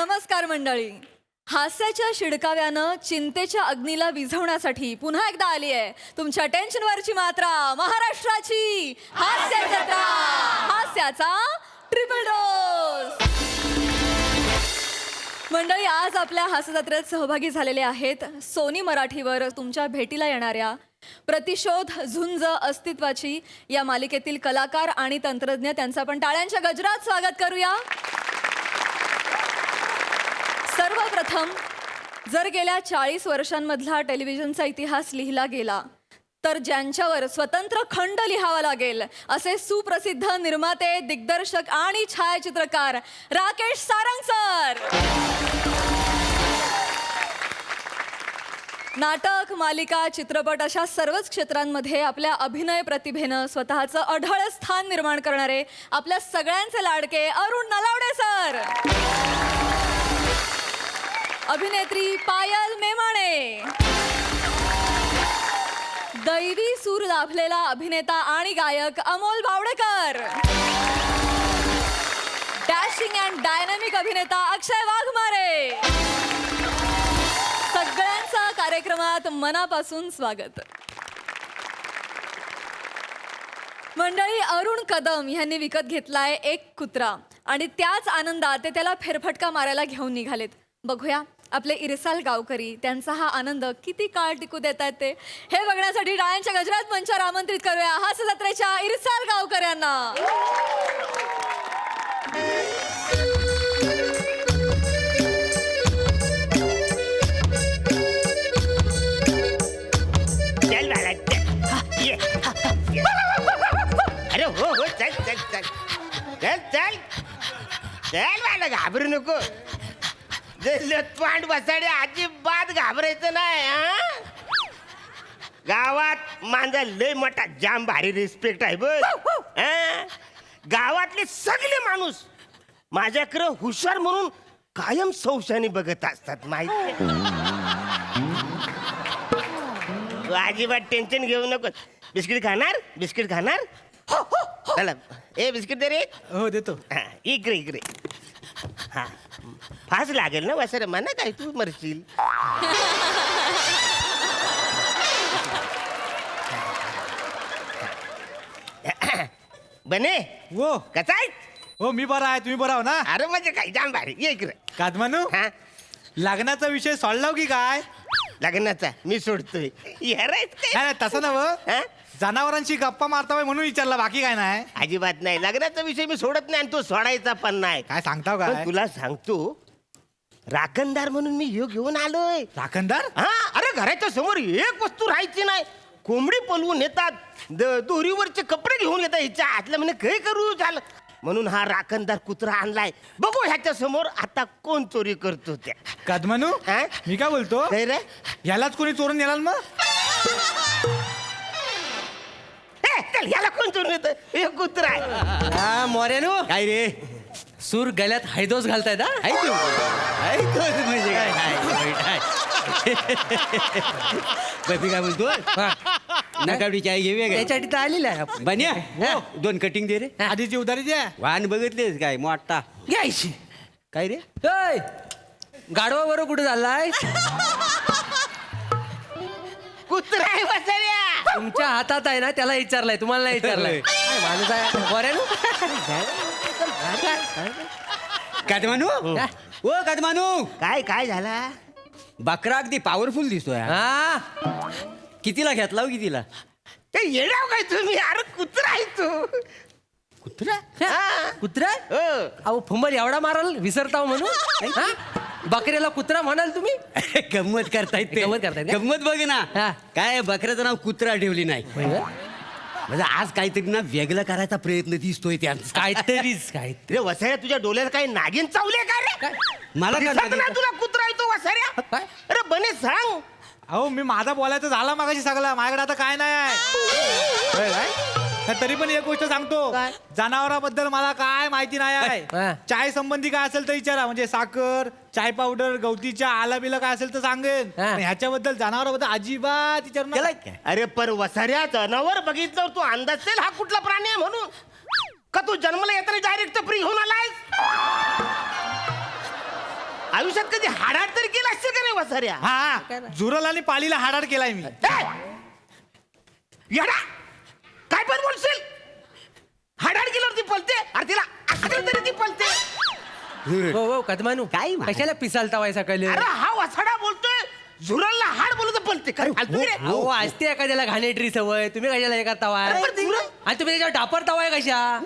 नमस्कार मंडळी. हास्याच्या शिडकाव्यानं चिंतेच्या अग्नीला विझवण्यासाठी पुन्हा एकदा आली आहे तुमच्या टेन्शनवरची मात्रा, महाराष्ट्राची हास्य जत्रा. हास्याचा ट्रिपल डोस. मंडळी, आज आपल्या हास्य जत्रेत सहभागी झालेले आहेत सोनी मराठीवर तुमच्या भेटीला येणाऱ्या प्रतिशोध झुंज अस्तित्वाची या मालिकेतील कलाकार आणि तंत्रज्ञ. त्यांचं आपण टाळ्यांच्या गजरात स्वागत करूया. सर्वप्रथम, जर गेल्या 40 वर्षांमधला टेलिव्हिजनचा इतिहास लिहिला गेला तर ज्यांच्यावर स्वतंत्र खंड लिहावा लागेल असे सुप्रसिद्ध निर्माते, दिग्दर्शक आणि छायाचित्रकार राकेश सारंग सर. नाटक, मालिका, चित्रपट अशा सर्वच क्षेत्रांमध्ये आपल्या अभिनय प्रतिभेनं स्वतःचं अढळ स्थान निर्माण करणारे आपल्या सगळ्यांचे लाडके अरुण नलावडे सर. अभिनेत्री पायल मेमाणे. दैवी सूर लाभलेला अभिनेता आणि गायक Amol Bawdekar. Dashing and dynamic अभिनेता अक्षय वाघमारे. सगळ्यांचं कार्यक्रमात मनापासून स्वागत. मंडळी, अरुण कदम यांनी विकत घेतलाय एक कुत्रा आणि त्याच आनंदात ते त्याला फेरफटका मारायला घेऊन निघालेत. बघूया आपले इरसाल गावकरी त्यांचा हा आनंद किती काळ टिकू देतात ते. हे बघण्यासाठी टाळ्यांच्या गजरात मंचावर आमंत्रित करूया हास्य जत्रेच्या इरसाल गावकऱ्यांना. अरे हो हो, चल चल चल चल चल चल. मला घाबरू नको. पांड बसाडे अजिबात घाबरायचं नाही. गावात माझा लय मोठा जाम भारी रिस्पेक्ट आहे बघ. गावातले सगळे माणूस माझ्याकडे हुशार म्हणून कायम सौशाने बघत असतात. माहिती तू अजिबात टेन्शन घेऊ नको. बिस्किट खाणार? बिस्किट खाणार? चला, ए बिस्किट दे रे. हो देतो. हा, इकडे इकडे. हा, फास लागेल ना वसरे, म्हणा काय तू मरशील. बने वो कसा आहे? हो मी बरा आहे, तुम्ही बरा हो ना? अरे म्हणजे काय जाम भारी. ये इकडे. कादमानू, हा, लग्नाचा विषय सोडलाव की काय? लग्नाचा मी सोडतोय. नाही नाही, तसं नव. हा? जनावरांशी गप्पा मारता होय म्हणून विचारला, बाकी काय नाही. अजिबात नाही. लग्नाचा विषय मी सोडत नाही आणि तो सोडायचा पण नाही. काय सांगताव पण काय? तुला सांगतो, राखणदार म्हणून मी घेऊन आलोय. राखणदार? हा, अरे घराच्या समोर एक वस्तू राहायची नाही. कोंबडी पलवून येतात, दोरीवरचे कपडे घेऊन येतात. हिच्या हातलं म्हणे काय करू झालं म्हणून हा राखणदार कुत्रा आणलाय. बघू ह्याच्या समोर आता कोण चोरी करतो त्या. कादमानू, हा? मी काय बोलतो, काय रे? यालाच कोणी चोरून नेला मग? चल, याला कोण चोरून येतं? हे कुत्रा आहे. मोऱ्यानो, काय रे सूर गल्यात हैदोस घालतायत? हैदोस म्हणजे काय? बफी काय बोलतो? नकावडी चाय घेऊया काय? त्याच्यासाठी तर आलेला आहे. बन्या, दोन कटिंग दे रे. आधीची उधारी द्या. वाहन बघितलेस काय मोठा घ्यायची? काय रे गाडवा बरोबर कुठे चाललाय? कुत्रा आहे वसऱ्या. तुमच्या हातात आहे ना, त्याला विचारलाय, तुम्हाला नाही विचारलाय. कदमानू, ओ कदमानू, काय काय झाला? बकरा अगदी पॉवरफुल दिसतोय. कितीला घेतला हो? कितीला? ते येडाव काय तुम्ही? अरे कुत्रा आहे तू. कुत्रा? हा. कुत्रा? हो. अहो फुंबर एवढा माराल विसरता म्हणून? बकऱ्याला कुत्रा म्हणाल तुम्ही? गंमत करतायत ते. गंमत बघ ना. काय बकऱ्याचं नाव कुत्रा ठेवली नाही म्हणजे आज काहीतरी ना वेगळं करायचा प्रयत्न दिसतोय त्यांचा. काहीतरीच काय रे वसऱ्या, तुझ्या डोळ्याला काही नागिन चावले का रे? मला काय दिसत नाही तुला कुत्रा आहे तो वसऱ्या? काय? अरे बने सांग. अहो मी माझा बोलायचं झाला मागाशी सगळं, माझ्याकडे आता काय नाही आहे. तरी पण एक गोष्ट सांगतो, जनावराबद्दल मला काय माहिती नाही आहे. चाय संबंधी काय असेल तर विचारा, म्हणजे साखर, चाय पावडर, गवती चहा, आला बिला काय असेल तर सांगेन. ह्याच्याबद्दल जनावराबद्दल अजिबात विचारू नका. अरे पर वसाऱ्या, जनावर बघितलं तू अंदाज येईल हा कुठला प्राणी आहे म्हणून. का तू जन्मला येताना डायरेक्ट फ्री होऊन आलायस? कधी हाडाड तरी केला असतील का नाही वसाऱ्या? हा झुरल आणि पाळीला हाडाड केलाय मी. येडा काय पण बोलशील? हाडाड केल्यावर ती पलते, अरे तिला असलं तरी ती पलते. हो हो कदमानू काय मा- कशाला पिसालता व्हाय सकाळी अरे हा वसाडा बोलतोय झुरलला हाड बोलत पलते. काय फालतू रे? अहो असते एखाद्याला घाणेटरी सवय तुम्ही कशाला हे करता वाय अरे, झुरळ? आणि तुम्ही त्याच्यावर डापरता वाय कशा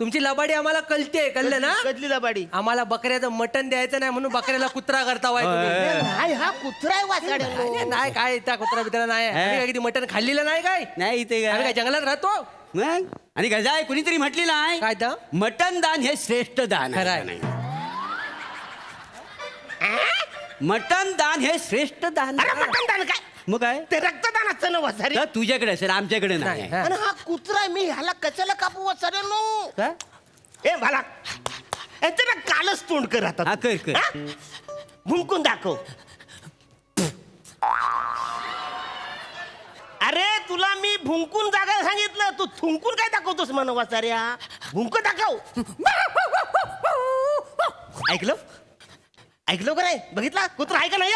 तुमची लबाडी आम्हाला कळते कळलं ना कदली लबाडी. आम्हाला बकऱ्याचं मटण द्यायचं नाही म्हणून बकऱ्याला कुत्रा करता वाय तुम्ही. नाही हा कुत्रा आहे वासाड्या. नाही, नाही काय त्या कुत्रा बित्रा नाही आम्ही काय किती मटण खाल्लेलं नाही काय नाही इथे आम्ही काय काय जंगलात राहतो मग आणि गजाय कुणीतरी म्हटलेलं आहे काय तर मटन दान हे श्रेष्ठ दान खरं आहे. नाही मटन दान हे श्रेष्ठ दान अरे आहे. मटण दान काय? मग काय ते रक्तदान असतं ना वसारी. तर तुझ्याकडे असेल आमच्याकडे नाही नाही, हा. आणि हा कुत्रा आहे, मी ह्याला कशाला कापू वसाऱ्यानो? काय? ए भाला याचं ना कालच तोंड कर आता. हा, कर, कर. हा? भुंकून दाखव. अरे तुला मी भुंकून जागा सांगितलं, तू थुंकून काय दाखवतोस मन वाचाऱ्या? भुंक दाखव. ऐकलं ऐकलं का नाही? बघितला कुत्रा आहे का नाही?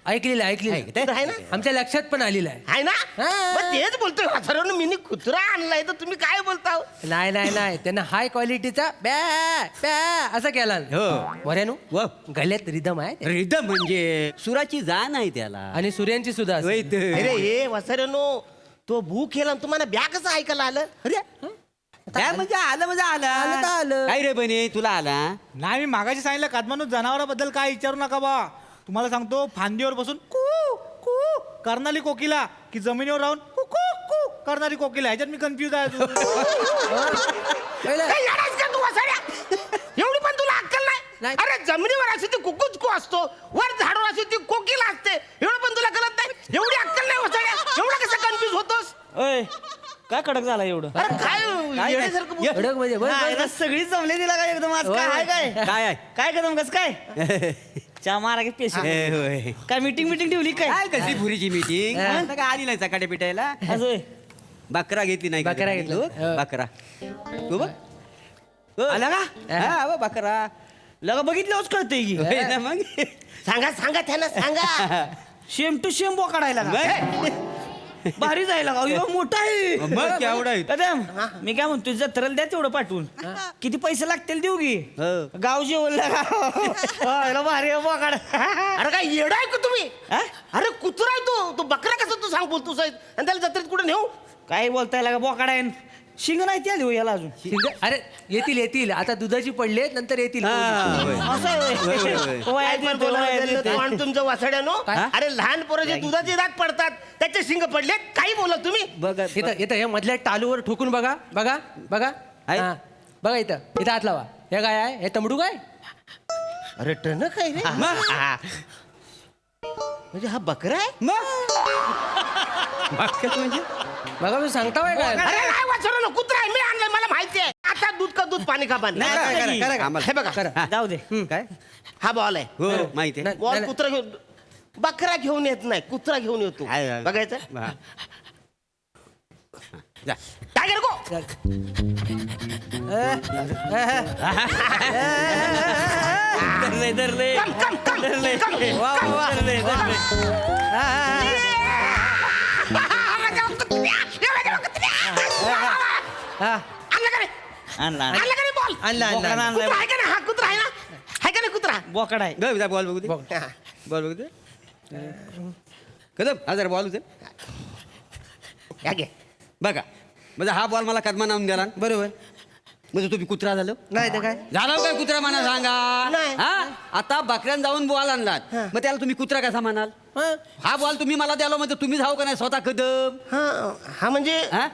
ऐकलेलं ऐकलेलं कुत्रा आहे ना? आमच्या लक्षात पण आलेलं आहे आहे ना? हा. मग तेच बोलतोय वाचाऱ्यानं, मी कुत्रा आणलाय तर तुम्ही काय बोलता? नाही नाही नाही त्यांना हाय क्वालिटीचा ब्या ब्या असं केला हो. वऱ्यानू व गल्यात रिदम आहे रिदम म्हणजे सुराची जाण आहे त्याला आणि सूर्यांची सुद्धा असेल. होय तर. अरे हे वाचाऱ्यानो, तो भूक केला आणि तुम्हाला ब्या कसं ऐकायला आलं? अरे काय म्हणजे आलं म्हणजे आलं तर आलं आलं. काय रे बने तुला आला नाही मी मागाशी सांगितलं कदमानू जनावराबद्दल काय विचारू नका बा. तुम्हाला सांगतो फांदीवर बसून कू कू करणारी कोकिला की जमिनीवर राहून कू कू कू करणारी कोकिला ह्याच्यात मी कन्फ्युज आहे अजून. कळलं? काय येडायस का तू वासाड्या? एवढी पण तुला अक्कल नाही? नाही. अरे जमिनीवर अशी ती कुकुचकू असतो, वर झाडावर अशी ती कोकिला असते, एवढं पण तुला कळत नाही? एवढी अक्कल नाही वासाड्या? एवढं कसं कन्फ्युज होतोस? ओय काय कडक झाला एवढं अरे काय येड्यासारखं बोल- कडक म्हणजे बस, बस, बस. सगळी जमले दिला काय एकदम आज काय आहे काय काय आहे काय कदम कस काय चहा मारा की पेश ए, होय. काय मीटिंग ठेवली काय काय कसली पुरीची मीटिंग हा. काय आली नाही सकाळी पिटायला असं होय. बकरा घेतली नाही का बकरा तुम्ही? घेतला. तू? हो. बकरा तू बघ हो. आला का हा बघ, बकरा लगा बघितल्यावरच कळतंय की होय ना मग सांगा सांगा त्यांना सांगा. शेम टू शेम बोकाडायला मग? भारी जायला का अयो, मोठा आहे मग केवढा आहे? कदम मी काय म्हणतो जत्रेला द्या तेवढं पाठवून किती पैसे लागतील देऊ की हो. गाव जेवण भारी आहे बोकाड अरे काय येडा आहे का तुम्ही? हा? अरे कुत्रा आहे तो बकरा कसं तू सांग बोलतोस आहे? आणि त्याला जत्रेत कुठे नेऊ? काय बोलताय लागा बोकाड आहे शिंग नाही ती आली हो याला अजून शिंग- अरे येतील येतील आता दुधाची पडले नंतर येतील हा, होय. असं आहे होय, होय, होय. होय. हो, आहे काय ते, पण तो बोलायला आहे गेलं ते. तो आणि तुमचं वासाड्यानो. काय? अरे लहान पोराचे दुधाचे दात पडतात, त्याचे शिंग पडले, काही बोला तुम्ही? बघ इथं इथं हे मधल्या टालूवर ठोकून बघा बघा बघा आहे? हा. बघा इथं इथं हात लावा हे काय आहे हे तंबडू काय अरे टन काय रे? मग म्हणजे हा बकरा आहे? मग बकरा म्हणजे बघा मी सांगता काय काय अरे नाही वासरू कुत्रा आहे, मी आणलंय, मला माहिती आहे. आता दूध का दूध पाणी का पाणी? नाही, करा, करा, करा, करा. आम्हाला- हे बघा हा. जाऊ दे काय हा बॉल आहे. हो माहिती आहे नाही. बॉल कुत्रा घेऊन, बकरा घेऊन येत नाही, कुत्रा घेऊन येतो. आहे, आहे. बघायचं हा. जा. टायगर गो. धरले धरले कम कम कम धरले कम, वा कम. वा धरले धरले आणलं का रे? आणला आणलं का रे बॉल? आणला, आणला, बोकडा आणला. आणलाय. कुत्रा आहे का नाही? हा कुत्रा आहे ना? आहे का नाही कुत्रा? बोकड आहे जा, जा, बॉल बघू दे हा. बॉल बघू दे कदम हा जरा बॉल होते या घे. बघा म्हणजे हा बॉल मला कदमा नावून द्याला बरोबर म्हणजे तुम्ही कुत्रा झालं नाही तर काय झाला काय कुत्रा म्हणा सांगा नाही. हा आता बकऱ्यान जाऊन बॉल आणलात मग त्याला तुम्ही कुत्रा कसा म्हणाल हं. हा बॉल तुम्ही मला द्यालो म्हणजे तुम्ही जाऊ का नाही स्वतः कदम हा हा म्हणजे हा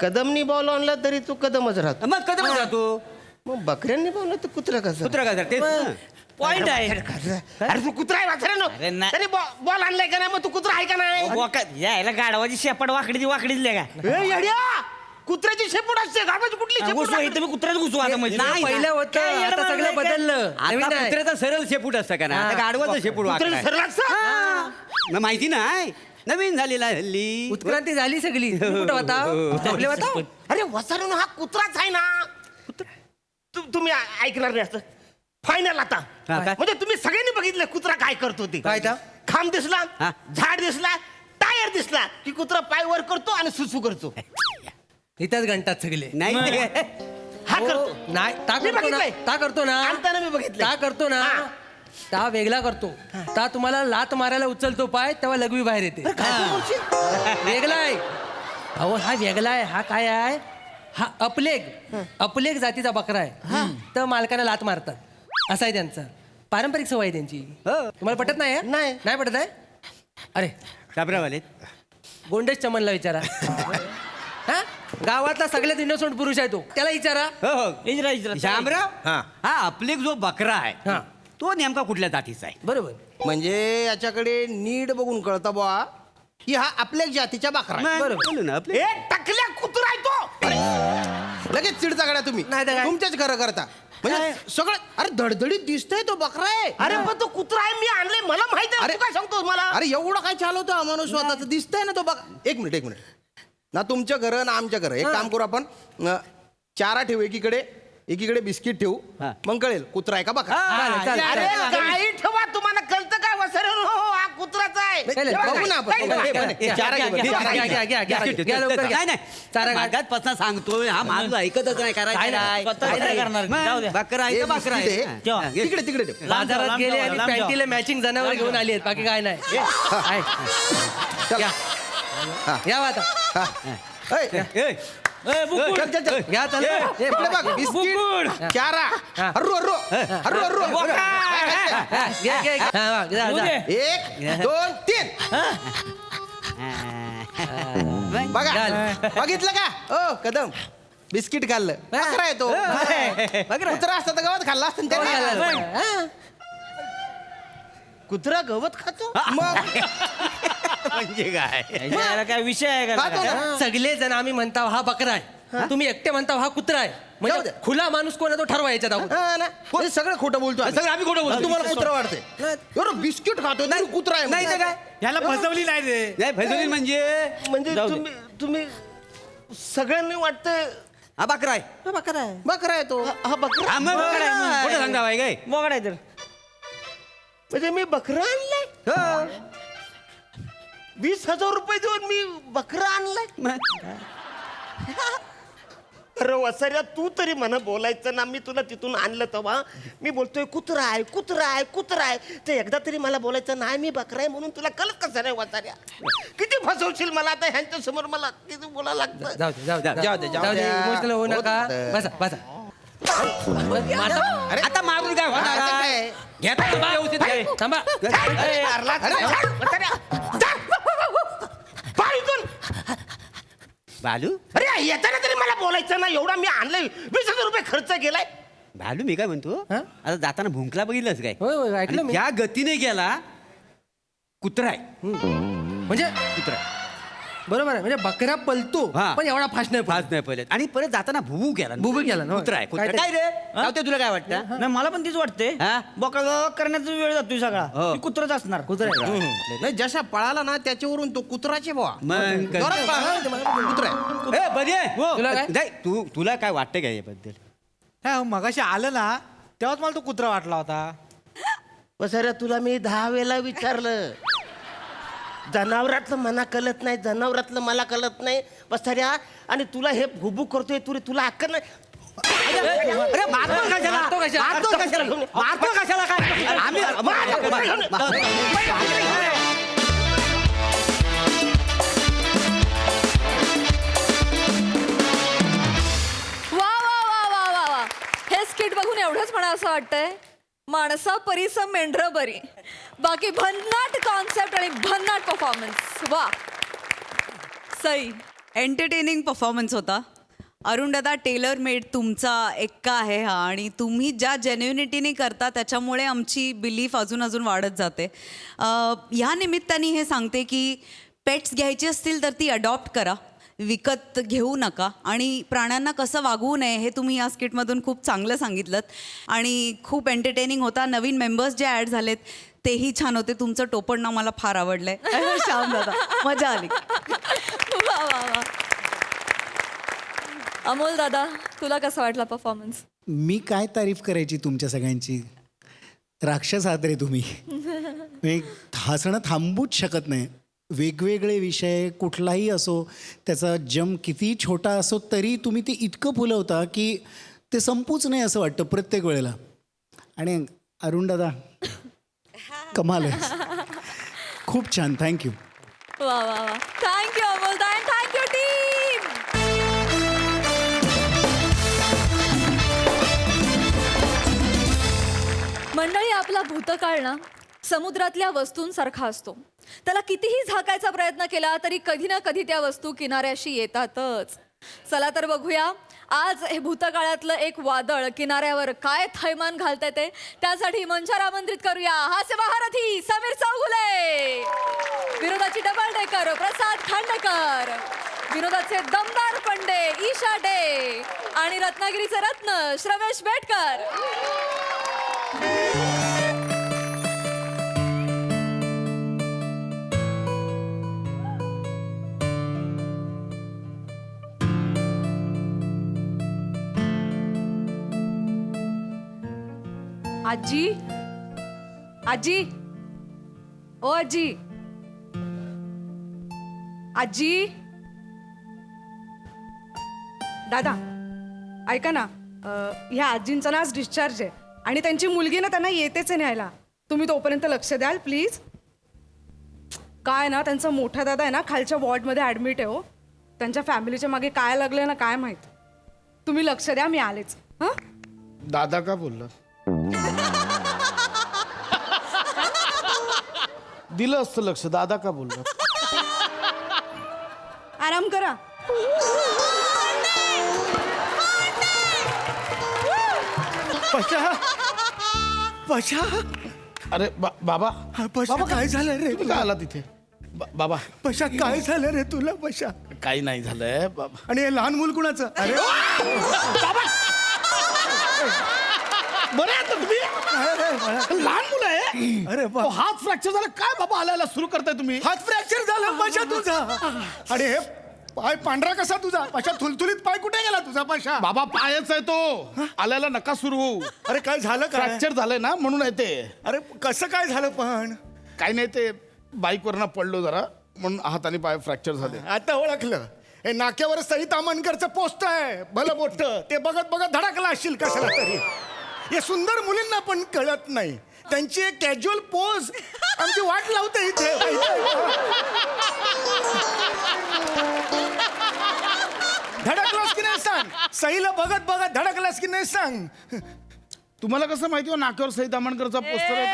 कदमनी बॉल आणला तरी तू कदमच राहतो. मग कदम जातो मग बकऱ्यांनी बॉल तर कुत्रा कसं? कुत्रा कसा तेच ना. पॉइंट आहे अरे तू कुत्रा आहे वासऱ्यानो. अरे नाही. तरी बॉल आणलाय का नाही? मग तू कुत्रा आहे का नाही? बोकड यायला गाडवाची शेपट वाकडीची वाकडीच का ए, येड्या! कुत्र्याची शेपूट असते, गावाची कुठली शेपूट घुसू असते? इथं मी कुत्र्याच घुसू आता म्हणजे नाही, पहिलं होतं काय आता येडं सगळं काय? बदललं आता नवीन आहे. कुत्र्याचा सरळ शेपूट असतं का ना आता गाडवाचं शेपूट कुत्र्याचं वाकडं सरळ आहे. असतं? मग माहिती नाही नवीन झालेला आहे हल्ली उत्क्रांती झाली सगळी तुम्ही कुठं होता आपले होता अरे वसारून हा कुत्राच आहे ना. तुम्ही ऐकणार नाही असं. फायनल आता हा, काय? म्हणजे तुम्ही सगळ्यांनी बघितलं कुत्रा काय करतो ते काय तर? खांब दिसला हा. झाड दिसला टायर दिसला की कुत्रा पाय वर करतो आणि सुसू करतो इथंच घंटात सगळे नाही ते- हा करतो नाही ता मी करतो ना बघितलंय. ता करतो ना आणताना मी बघितलंय. ता करतो ना हा. ता वेगळा करतो ता तुम्हाला लात मारायला उचलतो पाय तेव्हा लघवी बाहेर येते वेगळा आहे अहो हा वेगळा आहे हा काय आहे हा अपलेग जातीचा बकरा आहे तर मालकाला लात मारतात असं आहे त्यांचं पारंपरिक सवय आहे त्यांची तुम्हाला पटत नाही नाही. नाही पटत आहे अरे शाबरावाले गोंडेश चमनला विचारा हा गावातला सगळ्यात इनोसंट पुरुष आहे तो त्याला विचारा हो हो इजरा इजरा शामराव हा. हा आपले जो बकरा आहे हा. तो नेमका कुठल्या जातीचा आहे बरोबर म्हणजे याच्याकडे नीट बघून कळतं बुवा की हा आपल्या जातीच्या बाकरा आहे. मग, बोलू ना आपले ए टकल्या कुत्रा आहे तो लगेच चिडता गड्या तुम्ही नाही तर काय? तुमच्याच खरं करता म्हणजे सगळं अरे धडधडीत दिसतंय तो बकरा आहे अरे पण तो कुत्रा आहे मी आणले मला माहित आहे अरे. तू काय सांगतोस मला अरे एवढं काय चालवतो हा माणूस स्वतःच दिसतंय ना तो बघ एक मिनिट ना तुमच्या घर ना आमच्या घर एक काम करू आपण चारा ठेवू एकीकडे बिस्किट ठेवू हा. मग कळेल कुत्रा आहे का बघा चालेल, चालेल. अरे काही ठेवा तुम्हाला कळतं काय वसरे हा कुत्राचा आहे चालेल, ठेवा बघू ना आपण. काही ठेवा. हे बघ, ए, चारा घे बरं, चारा घे. घ्या लवकर घ्या. नाही नाही चारा घाल. मागातपासून सांगतोय हा माणूस ऐकतच नाही काय करायचं नाही, स्वतः काय करणार? जाऊ द्या. बकरा आहे हे का बकरा बिस्किट आहे आहे. ठेवा. हा, तिकडे तिकडे ठेव. बाजारात लांब गेले जाऊ, आणि लांब जाऊ. पॅन्टीला मॅचिंग जनावर घेऊन आली आहेत बाकी काय नाही आहे. चल. या आता हा. ऐ, ए, ए, बुकुड. चल, चल, चल. घ्या चल इकडे बघ बिस्किट चारा हर्रू हर्रू हर्रू हर्रू घ्या, घ्या, घ्या. हा, वा, जा, येऊ जा. दे. 1 2 3 बघा घाल. बघितलं का ओ कदम बिस्किट खाल्लं बकरा आहे तो कुत्रा असता तर गावात खाल्ला असतं ना त्याने. हा. कुत्रा गवत खातो मग म्हणजे काय याला काय विषय आहे का खातो ना. सगळे जण आम्ही म्हणता हा बकरा आहे तुम्ही एकटे म्हणता हा कुत्रा आहे जाऊ म्हणजे दे. खुला माणूस कोण आहे तो ठरवा याच्यात अगोदर. हा ना. हे सगळं खोटं बोलतो आम्ही. सगळं आम्ही खोटं बोलतो. तुम्हाला कुत्रा वाटते एवढं बिस्किट खातो नाही कुत्रा आहे नाही तर म्हणजे. काय याला फसवली नाही रे नाही फसवली म्हणजे म्हणजे जाऊ दे. तुम्ही सगळ्यांनी वाटतं हा बकरा आहे बकरा आहे तो हा बकरा हा मग बकरा आहे मग. खोटं सांगता बाई काय मोगडा आहे तर म्हणजे मी बकरा आणलाय 20,000 रुपये देऊन मी बकरा आणलाय अरे वसाऱ्या तू तरी म्हणा बोलायचं ना मी तुला तिथून आणलं तेव्हा मी बोलतोय कुत्रा आहे कुत्रा आहे कुत्रा आहे ते एकदा तरी मला बोलायचं नाही मी बकरा आहे म्हणून तुला कळत कसं रे वसाऱ्या किती फसवशील मला आता ह्यांच्या समोर मला किती बोलायला लागतं जाऊ दे जाऊ दे जाऊ दे, जाऊ दे. इमोशनल होऊ नका होतं. बसा बसा अरे आता मारून काय होणार आता आहे? काय? घ्या थांबा व्यवस्थित थांबा अरे, वसाऱ्या, जा. पाय इथून. बालू अरे येताना तरी मला बोलायचं ना एवढा मी आणलंय 20,000 रुपये खर्च केलाय बालू मी काय म्हणतो हा? आता जाताना भुंकला बघितलंस काय होय होय ऐकलं आणि मी त्या गतीने गेला कुत्रा आहे म्हणजे कुत्रा आहे. बरोबर आहे म्हणजे बकरा पलतो हा. पण एवढा फास्ट नाही फास्ट नाही पहिले आणि परत जाताना भुबू केला भुबू केला ना. कुत्रा आहे कुत्रा काय काय रे रावते तुला काय वाटतं नाही मला पण तीच वाटते हा? बकरा करण्याचा वेळ जातोय सगळा हो. मी कुत्रच असणार कुत्रा आहे. नाही जशा पळाला ना त्याच्यावरून तो कुत्राचे बुवा मग जोरात पळाला. कुत्रा आहे. ए, बरी आहे. तुला काय? नाही, तुला काय वाटतं काय याबद्दल हा मगाशी आलं ना तेव्हाच मला तो कुत्रा वाटला होता वसाऱ्या तुला मी 10 वेळा विचारलं जनावरातलं मला कळत नाही जनावरातलं मला कळत नाही वसाऱ्या आणि तुला हे भुबू करतोय तुला अक्कल नाही अरे मारतो कशाला मारतो कशाला? मारतो कशाला मारतो कशाला काय आम्ही वा वा वा वा वा वा हे स्किट बघून एवढंच म्हणा असं वाटतंय माणसा परीस मेंढर बरी बाकी भन्नाट कॉन्सेप्ट आणि भन्नाट परफॉर्मन्स वा सई एंटरटेनिंग परफॉर्मन्स होता अरुण दादा टेलर मेड तुमचा एक्का आहे हा आणि तुम्ही ज्या जेन्युनिटीने करता त्याच्यामुळे आमची बिलीफ अजून अजून वाढत जाते ह्या निमित्ताने हे सांगते की पेट्स घ्यायची असतील तर ती अडॉप्ट करा विकत घेऊ नका आणि प्राण्यांना कसं वागवू नये हे तुम्ही या स्किटमधून खूप चांगलं सांगितलं आणि खूप एंटरटेनिंग होता नवीन मेंबर्स जे ॲड झालेत तेही छान होते तुमचं टोपणनाव मला फार आवडलंय श्याम दादा मजा आली वा वा वा अमोल दादा, तुला कसा वाटला परफॉर्मन्स? मी काय तारीफ करायची तुमच्या सगळ्यांची. राक्षस आहात रे तुम्ही. मी हसणं थांबूच शकत नाही. वेगवेगळे विषय कुठलाही असो, त्याचा जम किती छोटा असो तरी तुम्ही ते इतकं फुलवता की ते संपूच नाही असं वाटतं प्रत्येक वेळेला. आणि अरुण दादा कमाल आहे. खूप छान. थँक्यू. वा वा वा, थँक्यू अमोल दादा, थँक्यू टीम. मंडळी, आपला भूतकाळ ना समुद्रातल्या वस्तूंसारखा असतो. त्याला कितीही झाकायचा प्रयत्न केला तरी कधी ना कधी त्या वस्तू किनाऱ्याशी येतातच. चला तर बघूया आज हे भूतकाळातलं एक वादळ किनाऱ्यावर काय थैमान घालतंय ते. त्यासाठी मंचावर आमंत्रित करूया हास्य महारथी समीर चौगुले, विनोदाची डबल डेकर प्रसाद खांडेकर, विनोदाचे दमदार पंडे ईशा डे आणि रत्नागिरीचे रत्न श्रवेश बेटकर. आजी, आजी, ओ आजी, आजी. दादा ऐका ना, ह्या आजींचा ना आज डिस्चार्ज आहे आणि त्यांची मुलगी ना त्यांना येतेच आहे न्यायला. तुम्ही तोपर्यंत लक्ष द्याल प्लीज. काय ना, त्यांचा मोठा दादा आहे ना खालच्या वॉर्डमध्ये ॲडमिट आहे. हो, त्यांच्या फॅमिलीच्या मागे काय लागलं ना काय माहीत. तुम्ही लक्ष द्या, मी आलेच. हां, दादा का बोलला? दिलं असतं लक्ष. दादा का बोलला? आराम करा. पशा, पशा. अरे बाबा, पशा काय झालं रे? तुम्ही काय आला तिथे? बाबा, पशा काय झालं रे तुला? पशा काही नाही झालंय बाबा. आणि हे लहान मूल कुणाचं? अरे बाबा, बरं आहे आता तुम्ही? लहान मुलं आहे. अरे बा, हात फ्रॅक्चर झाला काय बाबा? आलायला सुरू करताय तुम्ही? हात फ्रॅक्चर झाला पशा तुझा. आणि हे पाय पांढरा कसा तुझा? पशा थुलथुलीत पाय कुठे गेला तुझा पशा? बाबा पायच आहे तो. आल्याला नका सुरू होऊ. अरे काय झालं? काय फ्रॅक्चर झालंय ना म्हणून आहे ते. अरे कसं काय झालं पण? काही नाही, ते बाईकवरनं पडलो जरा म्हणून हाताने पाय फ्रॅक्चर झाले. आता ओळखलं. हे नाक्यावर सई तामणकरचं पोस्ट आहे भलं मोठं. ते बघत बघत धडकला असशील कशाला तरी. हे सुंदर मुलींना पण कळत नाही. त्यांची एक कॅज्युअल पोज आमची वाट लावते इथे. धडकलास की नाही सांग. सईला बघत बघत धडकलास की नाही सांग. तुम्हाला कसं माहिती हो नाक्यावर सई तामणकरचा पोस्टर आहे?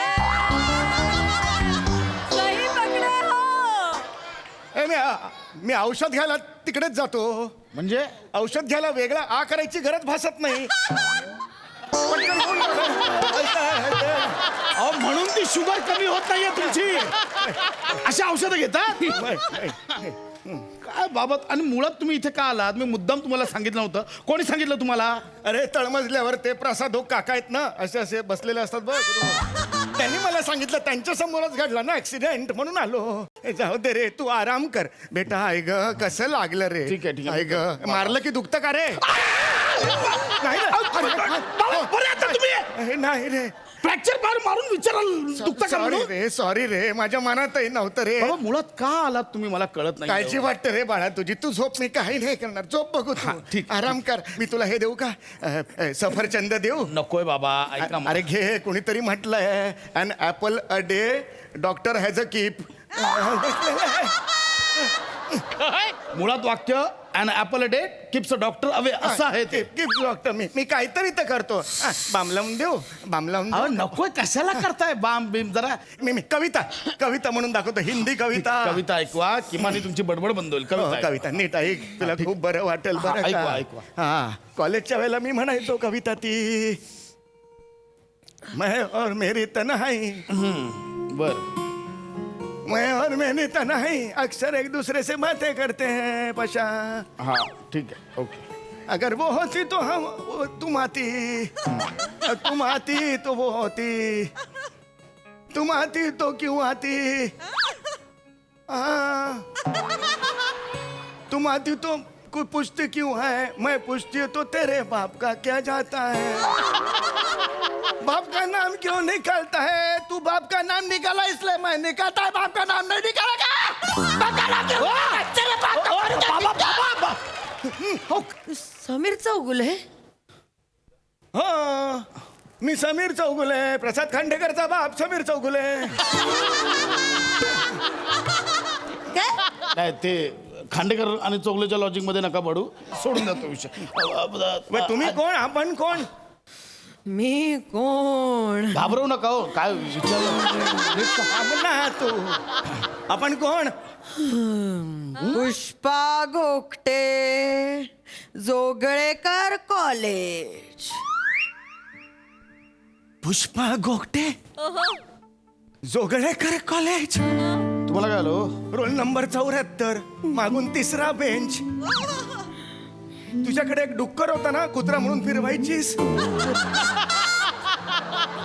सही पकडे हो. ए, मी औषध घ्यायला तिकडेच जातो. म्हणजे औषध घ्यायला वेगळा आ करायची गरज भासत नाही. अहो म्हणून ती शुगर कमी होत नाहीये तुमची. अशी औषधं घेतात काय बाबत? आणि मुळात तुम्ही इथे का आलात? मी मुद्दाम तुम्हाला सांगितलं नव्हतं. कोणी सांगितलं तुम्हाला? अरे तळमजल्यावर ते प्रसाद हो काका आहेत ना, असे असे बसलेले असतात बघ. त्यांनी मला सांगितलं. त्यांच्या समोरच घडला ना ऍक्सिडेंट म्हणून आलो. ए, जाऊ दे रे, तू आराम कर बेटा. आहे ग, कसं लागलं रे? ठीक आहे, ठीक आहे. आहे ग, मारलं की दुखतं का रे? नाही रे. बाबा, बरे आता तुम्ही? अरे, नाही रे. फ्रॅक्चर मारून विचाराल दुखतं का सॉरी म्हणून? रे, सॉरी रे, माझ्या मनातही नव्हतं रे. बाबा मुळात का आलात तुम्ही मला कळत नाही. काळजी वाटतं रे बाळा तुझी. तू झोप, मी काही नाही करणार. झोप बघू हा, तू. ठीक. आराम कर. मी तुला हे देऊ का? सफरचंद देऊ? नकोय बाबा, ऐका अरे घे. कोणीतरी म्हटलंय an apple a day doctor has a keep. मुळात वाक्य an apple a day keeps a doctor away असं आहे ते. Keep doctor. मी काहीतरी तर करतो. बाम लावून देऊ? बाम लावून अहो देऊ? नकोय, कशाला करताय बाम बिम? जरा मी कविता म्हणून दाखवतो. हिंदी कविता. कविता ऐकवा, किमान तुमची बडबड बंद होईल. हो, कविता कविता नीट ऐक. तुला खूप बरं वाटेल. हा, बरं ऐकवा, का? ऐकवा. हा, कॉलेजच्या वेळेला मी म्हणायचो कविता ती. मैं और मेरी तन्हाई, बर. मैं और मेरी तन्हाई अक्सर एक दूसरे से बातें करते हैं पशा. हा ठीक आहे, ओके. अगर वो होती तो तुम आती. तुम आती तो वो होती. तुम आती तो क्यों आती. तुम आती तो पूछती क्यों है, मैं पूछती हूँ तो तेरे बाप का क्या जाता है। बाप का नाम क्यों निकालता है, तू बाप का नाम निकाला इसलिए मैं निकालता है, बाप का नाम नहीं निकालेगा। बाप का नाम क्यों निकाला? तेरे बाप का समीर चौगुले. हाँ, मी समीर चौगुले, प्रसाद खांडेकरचा बाप समीर चौगुले. नाही ते खांडेकर आणि चौगलेच्या लॉजिक मध्ये नका पडू, सोडून जातो विषय. मग तुम्ही कोण, आपण कोण? मी कोण? घाबरवू नका हो, काय विचार ना तू, आपण कोण? पुष्पा घोकटे, जोगळेकर कॉलेज. पुष्पा गोगटे, जोगळेकर कॉलेज. तुम्हाला काय आलो? रोल नंबर 74, मागून तिसरा बेंच. तुझ्याकडे एक डुक्कर होता ना, कुत्रा म्हणून फिरवायचीस.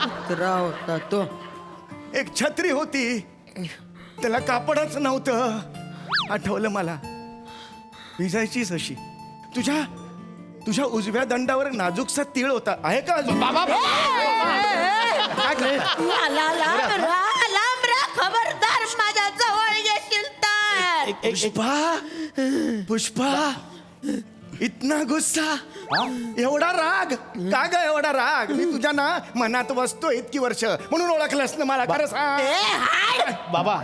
कुत्रा होता तो. एक छत्री होती, त्याला कापडच नव्हतं. आठवलं मला, विजायचीच अशी. तुझ्या उजव्या दंडावर नाजूकसा तीळ होता, आहे का अजून? बाबा खबरदार माझ्या जवळ येशील तर. पुष्पा, इतना गुस्सा, एवढा राग का ग? एवढा राग मी तुझ्या ना मनात बसतो इतकी वर्ष, म्हणून ओळखलंस ना मला? खरं सांग बाबा.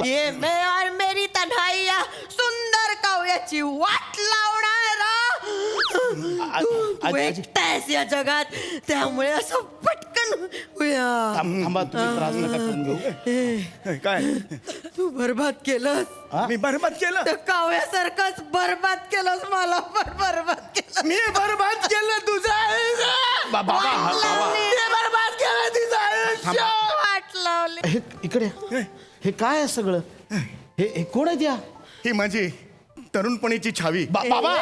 ये मैं और मेरी तन्हाई या सुंदर काव्याची वाट लावणार. तू एकटायस या जगात, त्यामुळे असं पटकन थांबा, तुम्ही त्रास नका करून घेऊ. काय तू बरबाद केलंस. मी बरबाद केलं? तर काव्यासारखंच बरबाद केलंस मला, पण बरबाद केलं. मी बरबाद केलं तुझं आयुष्य. बाबा मी बरबाद केलं तुझं आयुष्य. वाट लावली. हे इकडे, हे काय आहे सगळं? हे कोण आहे त्या? ही माझी तरुणपणीची छावी. बाबा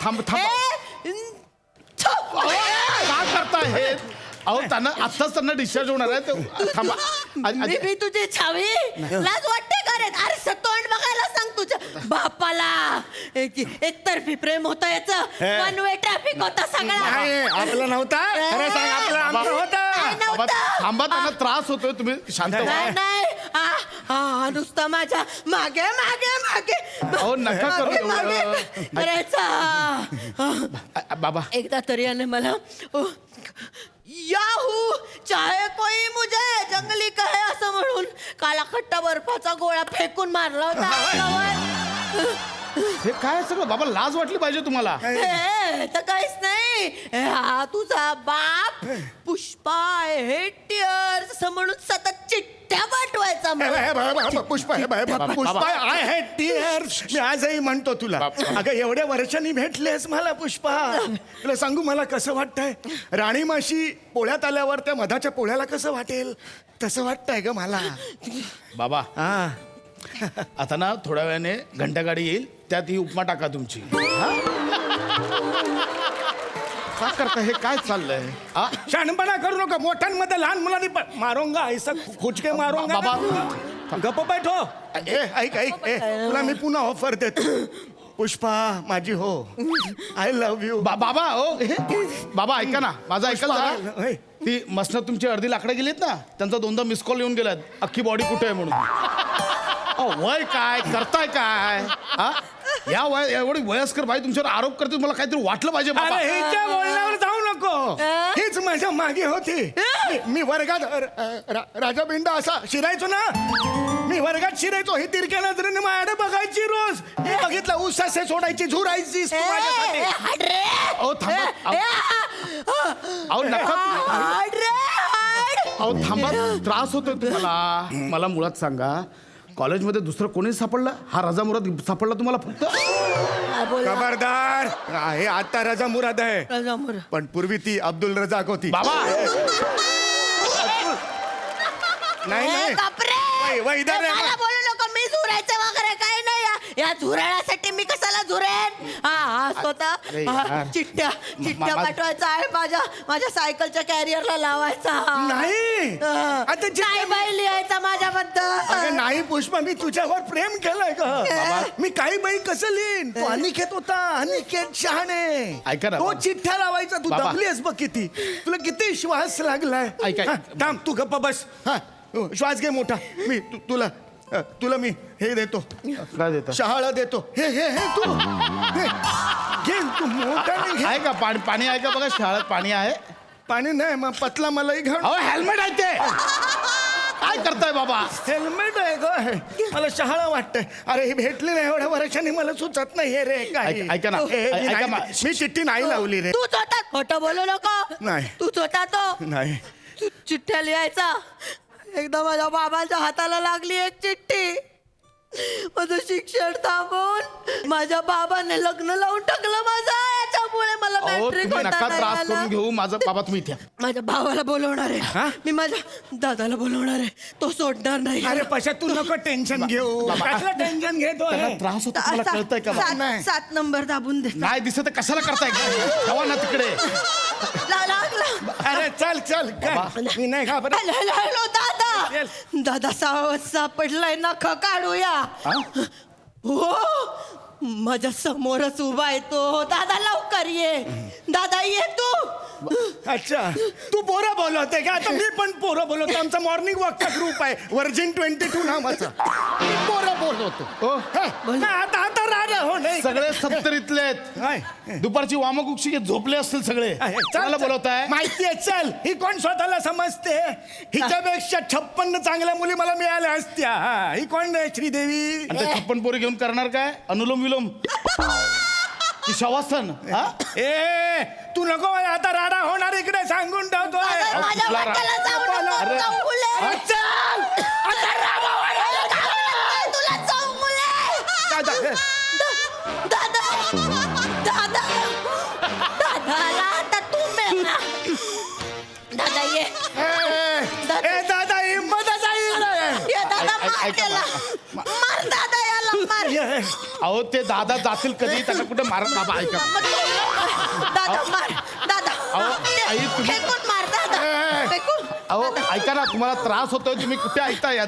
थांब. काय करताय हे? अहो त्यांना आत्ताच त्यांना डिस्चार्ज होणार आहे ते. थांबा. मी तुझी छावी लाज वाटते का रे? अरे तोंड बघायला सांग तुझ्या बापाला. एकतर्फी प्रेम होतं याचं, वन वे ट्रॅफिक होता सगळा. नाही, आपला नव्हता. खरं सांग, आपलं आमचं होतं. बाबा थांबा, त्यांना त्रास होतोय, तुम्ही शांत व्हा. नाही नुसतं माझ्या मागे मागे मागे अहो नका करू एवढं. करायचा. बाबा एकदा तरी याने मला याहू चाहे कोई मुझे जंगली कहे असं म्हणून काला खट्टा बर्फाचा गोळा फेकून मारला होता. हे काय सगळं? बाबा लाज वाटली पाहिजे तुम्हाला. हे तर काहीच नाही. हा तुझा बाप पुष्पा हे टिअर्स असं म्हणून सतत चिठ्ठ्या पाठवायचा मला. Pushpa, I had tears. मी आजही म्हणतो तुला. अगं एवढ्या वर्षांनी भेटलेस मला पुष्पा. तुला सांगू मला कसं वाटतंय? राणी माशी पोळ्यात आल्यावर त्या मधाच्या पोळ्याला कसं वाटेल तसं वाटतंय ग मला. बाबा हा, आता ना थोड्या वेळाने घंटागाडी येईल, त्यात ही उपमा टाका तुमची. का करता? हे काय चाललंय? शहाणपणा करू नका. मोठ्यांमध्ये लहान मुलांनी पण मारोंगा ऐसा खुचके मारोंगा. बाबा गप्प बैठो. ऐक तुला मी पुन्हा ऑफर देतो. पुष्पा माझी हो, आय लव्ह यू. बाबा हो बाबा ऐका ना, माझं ऐका पुष्पा, जरा. होय. ती मसनात तुमची अर्धी लाकडं गेलीत ना, त्यांचा 2दा मिस कॉल येऊन गेलात, अख्खी बॉडी कुठे आहे म्हणून. वय काय करताय काय? या वय एवढी वयस्कर बाई तुमच्यावर आरोप करते, मला काहीतरी वाटलं पाहिजे बाबा. अरे हिच्या बोलण्यावर जाऊ नको. हीच माझ्या मागे होती. मी वर्गात राजा बिंडा असा शिरायचो ना, मी वर्गात शिरायचो. ही तिरक्या नजरेने माझ्याकडे बघायची रोज. मी बघितलं उसासे सोडायची, झुरायची अहो थांबा. अहो नका. अहो थांबा, त्रास होतोय तुम्हाला. मला मुळात सांगा, कॉलेजमध्ये दुसरं कोणी सापडलं? हा रजा मुराद सापडला तुम्हाला फक्त? खबरदार, हे आता रजा मुराद आहे, पण पूर्वी ती अब्दुल रजाक होती. बाबा नाही बोलू नको, मी झुरायचं वगैरे काही नाही. या झुरळासाठी मी कशाला झुरेन? हा स्वतः चिठ्ठ्या पाठवायचा आहे माझ्या सायकलच्या कॅरियरला लावायचा. नाही आता काय बाई लिहायचा माझ्याबद्दल? अगं नाही पुष्पा, मी तुझ्यावर प्रेम केलंय का? मी काही बाई कसं लिहिन? तो अनिकेत होता, अनिकेत शहाणे. ऐका ना, तो बाबा. चिठ्ठ्या लावायचा. तू बाबा. दमलीस बघ किती. तुला किती श्वास लागलाय. ऐका. हा, थांब तू गप्पा बस. हा श्वास घे मोठा. मी तुला मी हे देतो. काय देता? शहाळा देतो. हे हे हे तू हे, घे तू मोठा घे. आहे का पाणी? पाणी आहे का बघा, शाळेत पाणी आहे? पाणी नाही मग पतला मलाई घाल. अहो हेल्मेट आहे ते. काय करताय बाबा? हेल्मेट आहे ग. मला शहाळा वाटतंय. अरे ही भेटली नाही एवढ्या वर्षांनी, मला सुचत नाही हे रे काय. ऐका ना, ऐका मी चिठ्ठी नाही लावली रे. तूच होता. खोटं बोलू नको. नाही. तूच होता तो. नाही तू चिठ्ठ्या लिहायचा. एकदा माझ्या बाबांच्या हाताला लागली एक चिठ्ठी. माझं शिक्षण थांबून माझ्या बाबाने लग्न लावून टाकलं माझं. याच्यामुळे मला अहो मॅट्रिक तुम्ही होता नका नाही त्रास आला. करून घेऊ. माझा बाबा तुम्ही इथे या. माझ्या भावाला बोलवणार आहे. मी माझ्या दादाला बोलवणार आहे. तो सोडणार नाही. अरे पशा तू नको टेन्शन घेऊ. कसलं टेन्शन घेतो त्यांना आहे? त्रास होतो तुम्हाला कळतंय का बाबा? 7 नंबर दाबून दे. नाही दिसत तर कशाला करताय? ठेवा ना तिकडे. लागला. अरे चल चल काय मी नाही घाबरत. हॅलो दादा. दादा सापडलाय ना, काढूया. हो माझ्या समोरच उभा आहे तो. दादा लवकर ये. दादा ये तू. अच्छा तू पोरं बोलवते का? आता मी पण पोरं बोलवतो. आमचा मॉर्निंग वॉकचा ग्रुप आहे वर्जिन 22 नावाचा. मी पोरं बोलवतो. आता राजा हो नाही. सगळे सत्तरीतले आहेत. दुपारची वामकुक्षी झोपले असतील सगळे. चला बोलवताय. माहितीये चल. ही कोण स्वतःला समजते? हिच्यापेक्षा 56 चांगल्या मुली मला मिळाल्या असत्या. ही कोण आहे श्रीदेवी? आणि ते 56 पोरी घेऊन करणार काय? अनुलोम विलोम की शवासन? ए तू नको आता राडा होणार इकडे सांगून ठेवतोय. माझ्या वाट्याला जाऊ नको. चौगुले. चल आता तुला चौगुले. दादा दादा दादाला आता तू मेला. दादा ये. ए दादा हिंमतच आहे. ये दादा मार त्याला. मार दादा याला मार. अहो ते दादा जातील कधी, त्यांना कुठे मारत बाबा. ऐका दादा मार. दादा आई, तुम्ही- फेकून मार दादा. फेकून. अहो ऐका ना, तुम्हाला त्रास होतोय, तुम्ही कुठे ऐकता यार?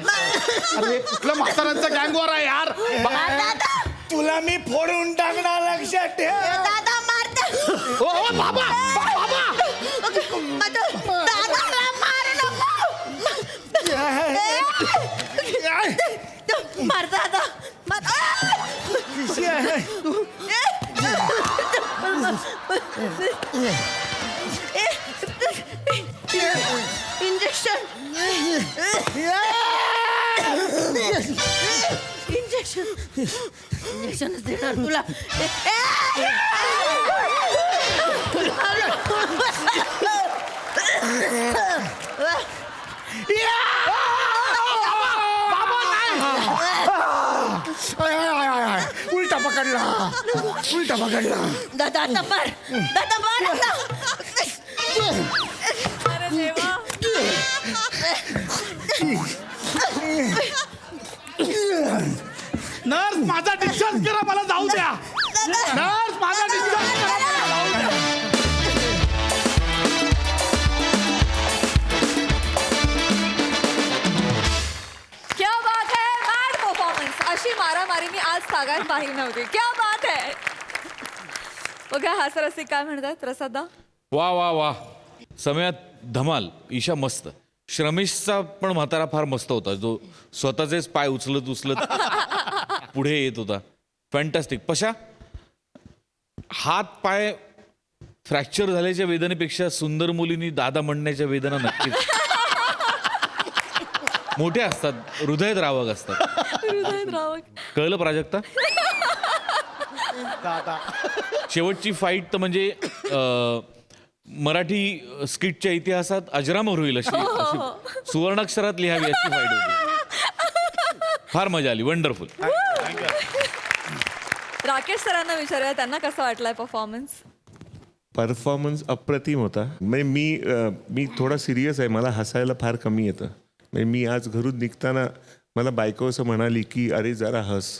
अरे कुठलं म्हाताऱ्यांचा गँगवर आहे यार. दादा तुला मी फोडून टाकणार लक्षात ठेव. दादा मारते. ओ बाबा बाबा. दादाला मार नको. मार दादा मार. इंजेक्शन इंजेक्शनच देणार तुला. उलटा पकडला. उलटा पकडला. दादा आता मार. दादा मार आता. अरे देवा. नर्स माझा डिस्चार्ज करा, मला जाऊ द्या. नर्स माझा डिस्चार्ज करा, मला जाऊ द्या. क्या बात है. Mad performance. अशी मारामारी मी आज तागायत पाहिली नव्हती. क्या बात है. बघा हास्यरसिक काय म्हणतात प्रसादा. वा वा वा. सम्यात धमाल. ईशा मस्त. श्रमेशचा पण म्हातारा फार मस्त होता, जो स्वतःचेच पाय उचलत उचलत पुढे येत होता. फॅन्टॅस्टिक. पशा, हात पाय फ्रॅक्चर झाल्याच्या वेदनेपेक्षा सुंदर मुलींनी दादा म्हणण्याच्या वेदना नक्कीच मोठ्या असतात, हृदयात रावक असतात. कळलं प्राजक्ता? शेवटची फाईट तर म्हणजे मराठी स्किटच्या इतिहासात अजरामर होईल अशी सुवर्णाक्षरात लिहावी अशी फाईट होती. फार मजा आली. वंडरफुल. राकेश सरांना विचारूया, त्यांना कसं वाटलंय परफॉर्मन्स अप्रतिम होता. म्हणजे मी थोडा सिरियस आहे, मला हसायला फार कमी येतं. म्हणजे मी आज घरून निघताना मला बायको असं म्हणाली की अरे जरा हस.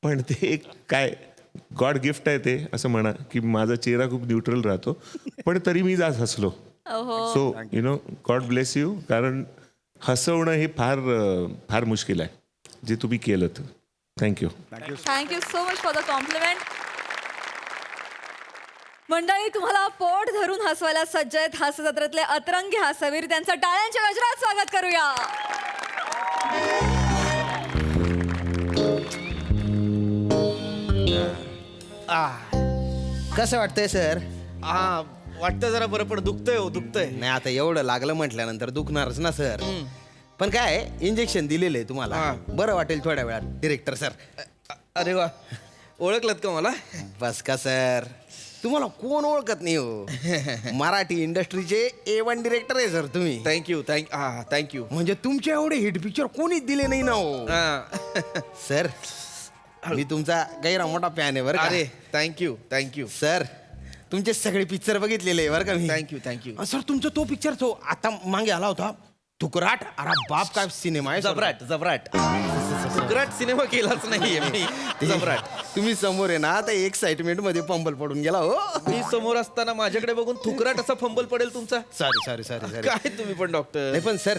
पण ते एक काय गॉड गिफ्ट आहे ते, असं म्हणा की माझा चेहरा खूप न्यूट्रल राहतो, पण तरी मी आज हसलो. So you know God bless you, कारण हसवणं हे फार फार मुश्किल आहे, जे तुम्ही केलं. Thank you. Thank you so much for the compliment. मंडळी, तुम्हाला पोट धरून हसवायला सज्ज आहेत हास्यजत्रेतले अतरंगी हास्यवीर. त्यांचं टाळ्यांच्या गजरात स्वागत करूया. कसं वाटतंय सर? हा, वाटतं जरा बरं, पण दुखतंय हो, दुखतंय. नाही, आता एवढं लागलं म्हटल्यानंतर दुखणारच ना सर. पण काय इंजेक्शन दिलेलं आहे तुम्हाला, बरं वाटेल थोड्या वेळात. Director sir. अरे वा, ओळखलत का मला? बस का सर, तुम्हाला कोण ओळखत नाही हो. मराठी इंडस्ट्रीचे A1 डिरेक्टर आहे सर तुम्ही. Thank you thank you. म्हणजे तुमच्या एवढे हिट पिक्चर कोणीच दिले नाही ना हो. सर, मी तुमचा गैरा मोठा फॅन आहे बरं का. अरे थँक्यू सर, तुमचे सगळे पिक्चर बघितलेले आहे बरं का मी. थँक्यू. सर, तुमचा तो पिक्चर तो आता मागे आला होता, तुकराट. अरे बाप, काय सिनेमा आहे. जबराट सिनेमा केलाच नाहीये मी. जबराट. तुम्ही समोर आहे ना, आता एक्साइटमेंट मध्ये फंबल पडून गेला हो. मी समोर असताना माझ्याकडे बघून थुकराट असा फंबल पडेल तुमचा. सॉरी काय तुम्ही पण डॉक्टर. नाही पण सर,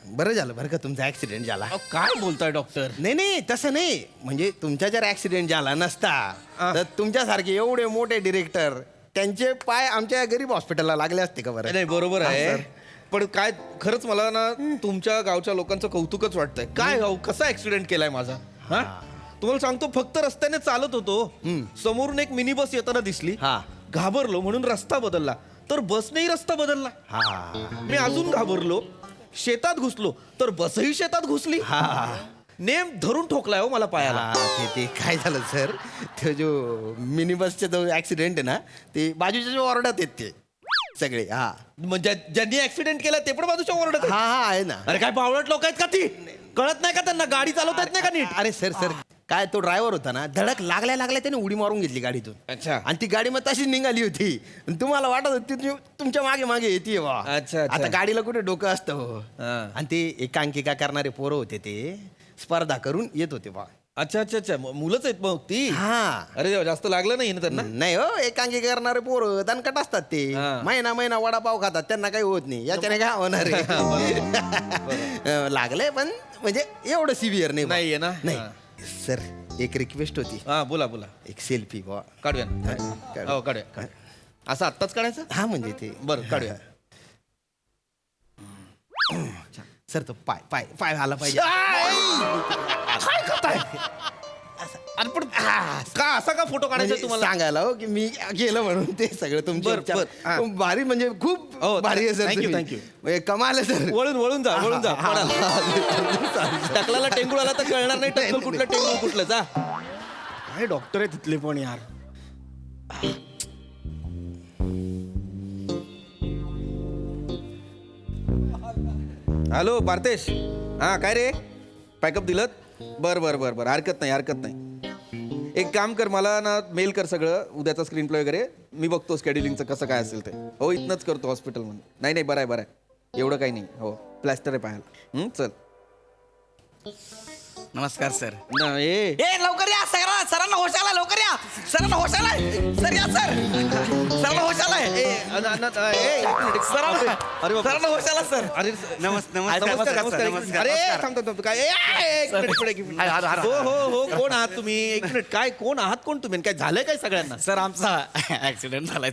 बरं झालं बरं का तुमचा ऍक्सिडेंट झाला. काय बोलताय डॉक्टर? नाही तसं नाही, म्हणजे तुमचा जर ऍक्सिडेंट झाला नसता तर तुमच्यासारखे एवढे मोठे डिरेक्टर त्यांचे पाय आमच्या गरीब हॉस्पिटलला लागले असते का बरं? नाही, बरोबर आहे. पण काय खरंच मला ना तुमच्या गावच्या लोकांचं कौतुकच वाटतंय. काय गाव, कसा ऍक्सिडेंट केलाय माझा. हा, तुम्हाला सांगतो, फक्त रस्त्याने चालत होतो, समोरून एक मिनी बस येताना दिसली, घाबरलो म्हणून रस्ता बदलला, तर बसनेही रस्ता बदलला. मी अजून घाबरलो, शेतात घुसलो, तर बसही शेतात घुसली. नेम धरून ठोकलाय हो मला पायाला. ते काय झालं सर, ते जो मिनी बसचा जो ऍक्सिडेंट आहे ना, ते बाजूच्या जो वॉर्डात आहेत ते सगळे. म्हणजे ज्यांनी ऍक्सिडेंट केला ते पण बाजूच्या वॉर्डात आहे ना. अरे काय बावळट लोक आहेत का ती, कळत नाही का त्यांना, गाडी चालवता येत नाही का नीट. अरे सर, काय तो ड्रायव्हर होता ना, धडक लागल्या त्याने उडी मारून घेतली गाडीतून. अच्छा. आणि ती गाडी मग तशीच निघाली होती. तुम्हाला वाटत होती तुमच्या मागे येते वा. अच्छा. आता गाडीला कुठे डोकं असतं हो. आणि ते एकांकिका करणारे पोरं होते, ते स्पर्धा करून येत होते बा. अच्छा. मुलंच आहेत मग ती. अरे देवा, जास्त लागलं नाही ना त्यांना. नाही हो, एकांकिका करणारे पोरं दणकट असतात ते. महिना वडापाव खातात, त्यांना काही होत नाही. याच्याने काय होणार आहे. लागलंय पण म्हणजे एवढं सिव्हिअर नाही ना. नाही सर, एक रिक्वेस्ट होती. बोला. एक सेल्फी बा काढूया ना. काढूया. असं आत्ताच काढायचं? हा, म्हणजे ते बरं, काढूया. सर, तो पाय आला पाहिजे. काय करताय? अरे पण का असा का फोटो काढायचा तुम्हाला? सांगायला हो की मी गेलं म्हणून ते सगळं तुमचं भारी, म्हणजे खूप भारी आहे सर. थँक्यू. कमाल आहे सर. वळून जा. टकलाला टेंगूळ आला तर कळणार नाही टकल कुठलं टेंगूळ कुठलं. जा. काय डॉक्टर आहे तिथले पण यार. हॅलो पार्थेश. काय रे, पॅकअप दिलं? बरं, हरकत नाही. एक काम कर, मला ना मेल कर सगळं उद्याचा स्क्रीन प्ले वगैरे. मी बघतो स्केड्युलिंगचं कसं काय असेल ते. हो, इथनंच करतो हॉस्पिटलमध्ये. नाही, बरं आहे. एवढं काही नाही. हो, प्लॅस्टर आहे पाहायला. चल. नमस्कार सर. ए लवकर या, सरांना होश आला. लवकर या, सरांना होश आलाय. सर या, सरांना होश आलाय. सरांना होश आला सर. अरे नमस्कार. अरे थांब काय. हो, कोण आहात तुम्ही? एक मिनिट. काय, कोण आहात तुम्ही? काय झालंय काय सगळ्यांना? सर, आमचा ऍक्सिडेंट झालाय.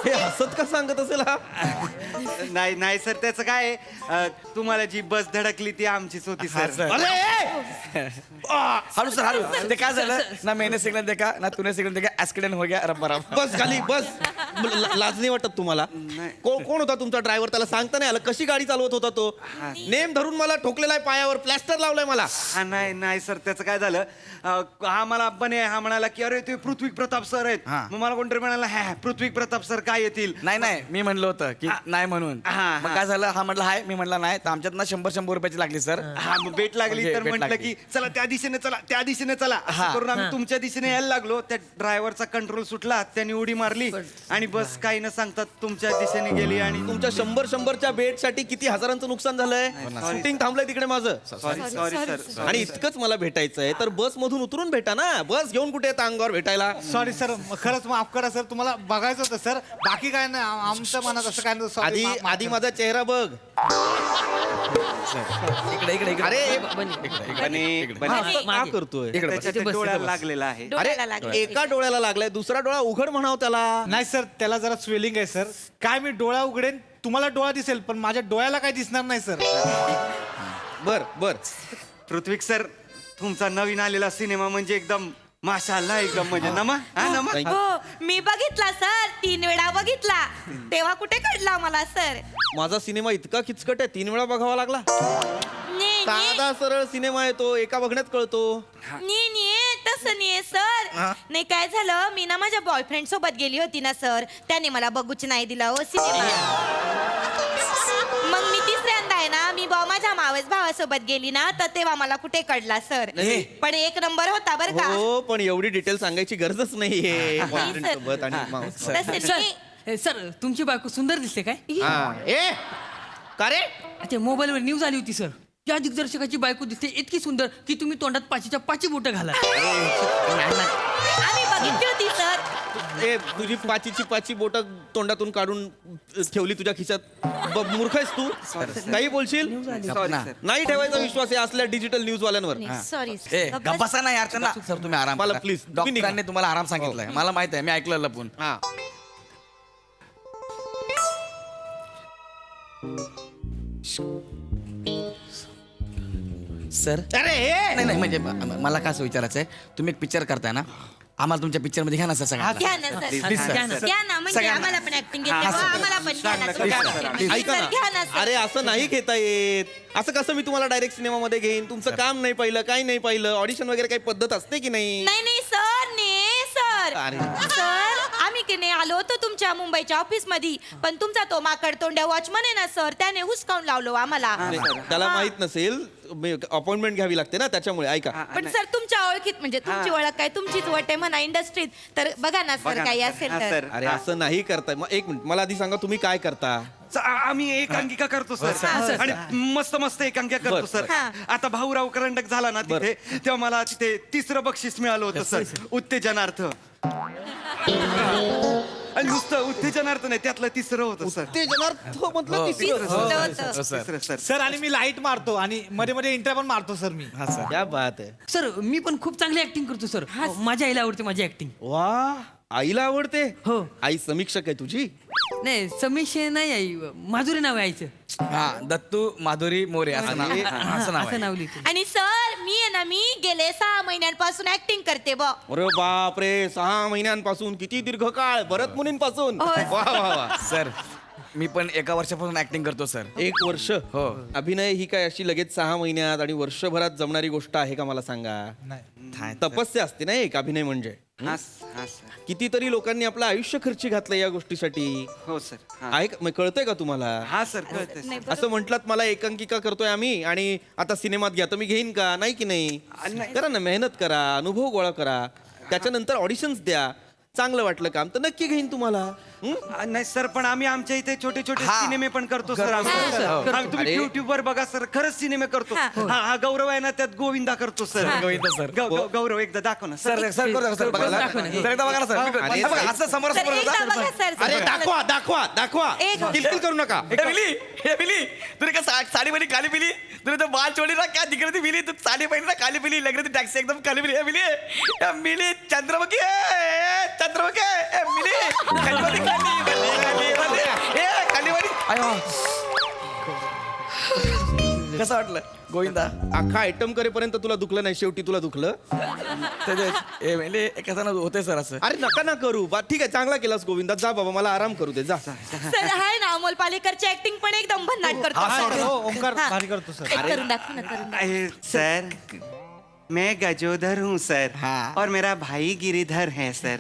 हे हसत का सांगत असेल हा? नाही सर, त्याचं काय, तुम्हाला जी बस धडकली ती आमचीच होती सर. अरे हळू सर. ते काय झालं ना, मैंने सिग्नल देखा ना तूने सिग्नल देखा, ऍक्सिडेंट हो गया. बस खाली बस. लाज नाही वाटत तुम्हाला? कोण होता तुमचा ड्रायव्हर? त्याला सांगता नाही आलं? कशी गाडी चालवत होता तो? नेम धरून मला ठोकलेला आहे पायावर, प्लॅस्टर लावलाय मला. नाही सर, त्याचं काय झालं, हा मला हा म्हणाला की अरे ते पृथ्वी प्रताप सर आहेत. मग मला कोणतरी म्हणाला, पृथ्वी प्रताप सर काय येतील. नाही मी म्हणलं होतं की नाही म्हणून हा. मग काय झालं हा म्हटलं हाय मी म्हटलं नाही तर आमच्यात ना 100 रुपयाची लागली सर हा मग भेट लागली म्हणजे तर भेट म्हटलं लागली. की चला त्या दिशेने चला त्या दिशेने चला असं हा. करून आम्ही तुमच्या दिशेने यायला लागलो. त्या ड्रायव्हरचा कंट्रोल सुटला, त्याने उडी मारली आणि बस काही न सांगता तुमच्या दिशेने गेली. आणि तुमच्या 100च्या भेटसाठी किती हजारांचं नुकसान झालंय. शूटिंग थांबलंय तिकडे माझं. Sorry sir. आणि इतकंच मला भेटायचंय तर बस मधून उतरून भेटा ना. बस घेऊन कुठे येतं अंगावर भेटायला. सॉरी सर, खरंच माफ करा सर, तुम्हाला बघायचं होतं सर, बाकी काय नाही आमच्या मनात असं काय नाही. Sorry, आधी माफ आधी करा. माझा चेहरा बघ. इकडे इकडे इकडे अरे का करतोय? इकडे बस. त्याच्या डोळ्याला लागलेला आहे. अरे एका डोळ्याला लागलाय, दुसरा डोळा उघड म्हणाव त्याला. नाही सर, त्याला जरा स्वेलिंग आहे सर. काय मी डोळा उघडेन तुम्हाला डोळा दिसेल पण माझ्या डोळ्याला काय दिसणार नाही सर. बर बर. पृथ्वीक सर, तुमचा नवीन आलेला सिनेमा म्हणजे एकदम माशाल्लाह, एकदम म्हणजे नमा. हा नमा. हो मी बघितला सर, 3 वेळा बघितला. तेव्हा कुठे कळला मला सर. माझा सिनेमा इतका किचकट आहे, 3 वेळा बघावा लागला. नी साधा सरळ सिनेमा आहे तो, एका बघण्यात कळतो. नी तसं नाही सर. नाही काय झालं, मी ना माझ्या बॉयफ्रेंड सोबत गेली होती ना सर, त्याने मला बघूच नाही दिला हो सिनेमा. मग मी तिसऱ्यांदा आहे ना, मी माझ्या मावस भावासोबत गेली ना, तर तेव्हा मला कुठे कळला सर. पण 1 नंबर होता बरं का. हो पण एवढी डिटेल सांगायची गरजच नाहीये. नाही, सर. सोबत आणि मावस. तसं नाही. सर तुमची बायको सुंदर दिसते काय? ए का रे? ते मोबाईलवर न्यूज आली होती सर, या दिग्दर्शकाची बायको दिसते इतकी सुंदर की तुम्ही तोंडात 5च्या 5 बोटं घाला. आम्ही बघितली होती सर. ए तुझी 5ची बोट तोंडातून काढून ठेवली तुझ्या खिशात. मूर्ख आहेस तू. काही बोलशील. नाही ठेवायचा विश्वास आहे असल्या डिजिटल न्यूज वाल्यांवर. सॉरी ए गप्पा नाही यार त्यांना सर तुम्ही आराम मला करा. please, डॉक्टरांनी तुम्हाला आराम सांगितलंय मला माहित आहे मी ऐकलं लपून. हा सर अरे नाही म्हणजे मला काय असं विचारायचं आहे तुम्ही एक पिक्चर करताय ना आम्हाला तुमच्या पिक्चर मध्ये घ्या ना सर सगळ्यांना. घ्या ना सर. Please, sir. घ्या ना म्हणजे सगळ्यांना. आम्हाला पण ऍक्टिंग येते हो, आम्हाला पण घ्या ना तुमच्या picture मध्ये. ऐका सर, घ्या ना ना. सर. अरे असं नाही घेता येत. असं कसं मी तुम्हाला डायरेक्ट सिनेमामध्ये घेईन. तुमचं काम नाही पाहिलं, काही नाही पाहिलं, ऑडिशन वगैरे काही पद्धत असते की नाही. नाही सर ने सर. अरे. सर आम्ही की नाही आलो होतो तुमच्या मुंबईच्या ऑफिस मध्ये, पण तुमचा तो माकड तोंड्या वॉचमन आहे ना सर, त्याने हुसकावून लावलो आम्हाला. त्याला माहित नसेल, अपॉइंटमेंट घ्यावी लागते ना त्याच्यामुळे. ऐका पण सर तुमच्या ओळखीत म्हणजे तुमची ओळख काय तुमचीच वट आहे म्हणा इंडस्ट्रीत, तर बघा ना सर काही असेल तर. अरे असं नाही करताय. मग एक मिनिट मला आधी सांगा तुम्ही काय करता. आम्ही एकांकिका करतो सर आणि मस्त मस्त एकांकिका करतो सर. आता भाऊराव करंडक झाला ना तिथे, तेव्हा मला तिथे 3रं बक्षीस मिळालं होतं सर उत्तेजनार्थ. आणि नुसतं उत्तेजनार्थ नाही, त्यातलं 3रं होतं सर. उत्तेजनार्थ म्हटलं तिसरं सर. सर आणि मी लाईट मारतो आणि मध्ये मध्ये इंटर पण मारतो सर मी. क्या बात आहे. सर मी पण खूप चांगली ऍक्टिंग करतो सर. माझ्या आईला आवडते माझी ऍक्टिंग. वा आईला आवडते. हो. आई समीक्षक आहे तुझी. नाही समीक्ष नाही आई, माधुरी नाव आहे आईचं. हा दत्तू माधुरी मोरे असं नाव असं नाव असं आहे. नाव लिहितो. आणि सर मी आहे ना मी गेले 6 महिन्यांपासून ऍक्टिंग करते बघ. अरे बाप रे 6 महिन्यांपासून, किती दीर्घकाळ. भरत मुनींपासून. वा वा वा. सर मी पण 1 वर्षापासून ऍक्टिंग करतो सर. 1 वर्ष. हो. अभिनय ही काय अशी लगेच 6 महिन्यात आणि वर्षभरात जमणारी गोष्ट आहे का मला सांगा. तपस्या असते ना एक अभिनय म्हणजे. कितीतरी लोकांनी आपलं आयुष्य खर्ची घातलं या गोष्टीसाठी. हो सर. आहे का? मग कळतंय का तुम्हाला. हा सर कळतंय. असं म्हटलात मला एकांकिका करतोय आम्ही आणि आता सिनेमात घ्या तर मी घेईन का. नाही की नाही. करा ना, मेहनत करा, अनुभव गोळा करा, त्याच्यानंतर ऑडिशन्स द्या. चांगलं वाटलं काम तर नक्की घेईन तुम्हाला. नाही सर, पण आम्ही आमच्या इथे छोटे छोटे हा. सिनेमे पण करतो सर. तुम्ही अरे. युट्यूब वर बघा सर, खरंच सिनेमे करतो. हा गौरव आहे ना, त्यात गोविंदा करतो सर. गोविंदा सर. गौरव एकदा दाखव ना सर सर करू सर बघा सर एकदा बघा ना सर. अरे, बघा, असं समोर सर समोर एकदा बघा सर. अरे दाखवा दाखवा दाखवा. एक- किलकिल करू नका. हे मिली तुला का साडी बनी काली पिली तुला तो बाल छोडी ना क्या दिख रही थी मिली तू साडी पहनी ना काली पिली लग रही थी टैक्सी एकदम काली पिली मिली चंद्रमुखी चंद्रमुखी मिली कालीवाली कसं वाटलं गोविंदा. अख्खा आयटम करेपर्यंत तुला दुखलं नाही, शेवटी तुला दुखलं. कसं होते सर असं. अरे नका ना करू. ठीक आहे, चांगला केलास गोविंदा. जा बाबा, मला आराम करू दे. जा. सर आहे ना अमोल पालेकरची ऍक्टिंग पण एकदम भन्नाट करतो सर. ओंकार हा. भारी करतो सर. एक करून दाखव ना, करून दाखव. सर मैं गजोधर हूँ सर, और मेरा भाई गिरिधर है सर.